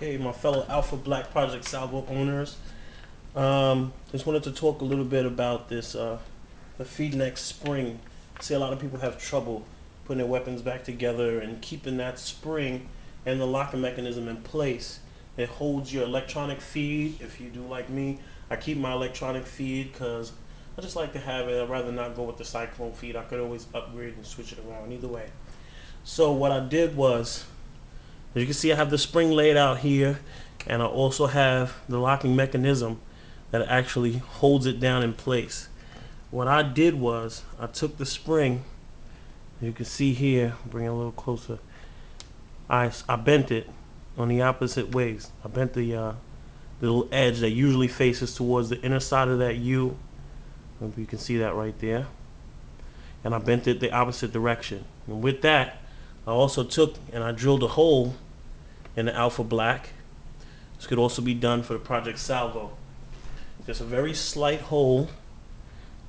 Okay, my fellow Alpha Black Project Salvo owners. Just wanted to talk a little bit about this, the feed neck spring. I see a lot of people have trouble putting their weapons back together and keeping that spring and the locking mechanism in place. It holds your electronic feed. If you do like me, I keep my electronic feed because I just like to have it. I'd rather not go with the cyclone feed. I could always upgrade and switch it around either way. So what I did was, as you can see, I have the spring laid out here, and I also have the locking mechanism that actually holds it down in place. What I did was, I took the spring, you can see here, bring it a little closer, I bent it on the opposite ways. I bent the little edge that usually faces towards the inner side of that U. You can see that right there. And I bent it the opposite direction. And with that, I also took and I drilled a hole in the Alpha Black. This could also be done for the Project Salvo. Just a very slight hole,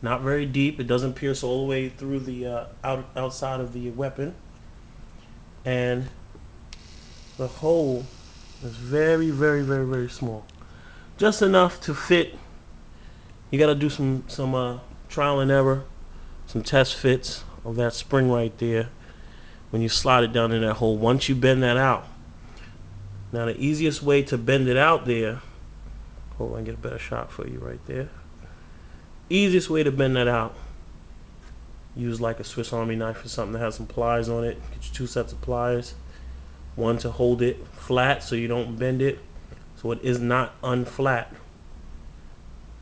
not very deep. It doesn't pierce all the way through the outside of the weapon. And the hole is very, very, very, very small. Just enough to fit. You got to do some trial and error, some test fits of that spring right there when you slide it down in that hole. Once you bend that out. Now the easiest way to bend it out there, hold on, get a better shot for you right there. Easiest way to bend that out, use like a Swiss Army knife or something that has some pliers on it. Get your 2 sets of pliers. One to hold it flat so you don't bend it, so it is not unflat.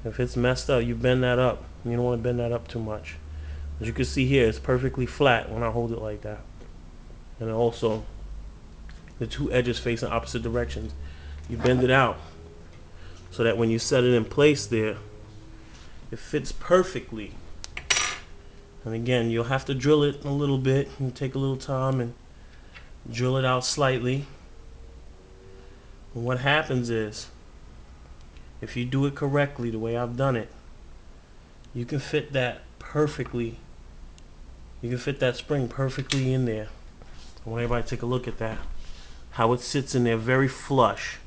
If it's messed up, you bend that up. You don't want to bend that up too much. As you can see here, it's perfectly flat when I hold it like that. And also, the 2 edges facing opposite directions. You bend it out so that when you set it in place there, it fits perfectly. And again, you'll have to drill it a little bit. You take a little time and drill it out slightly. And what happens is, if you do it correctly the way I've done it, you can fit that perfectly. You can fit that spring perfectly in there. I want everybody to take a look at that. How it sits in there very flush.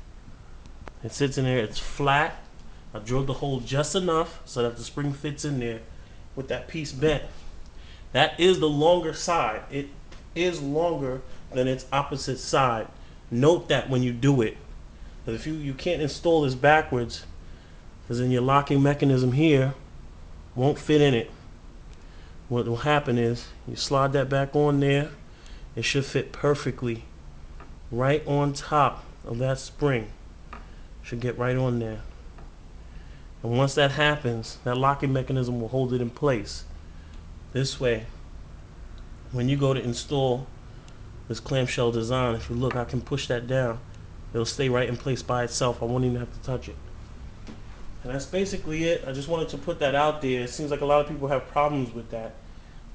It sits in there, it's flat. I drilled the hole just enough so that the spring fits in there with that piece bent. That is the longer side. It is longer than its opposite side. Note that when you do it. Because if you can't install this backwards, because then your locking mechanism here won't fit in it. What will happen is you slide that back on there. It should fit perfectly right on top of that spring. Should get right on there. And once that happens, that locking mechanism will hold it in place. This way, when you go to install this clamshell design, if you look, I can push that down. It'll stay right in place by itself. I won't even have to touch it. And that's basically it. I just wanted to put that out there. It seems like a lot of people have problems with that.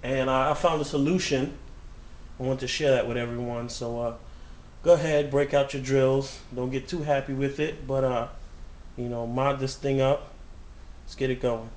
And I found a solution. I want to share that with everyone. So go ahead, break out your drills. Don't get too happy with it, but you know, mod this thing up. Let's get it going.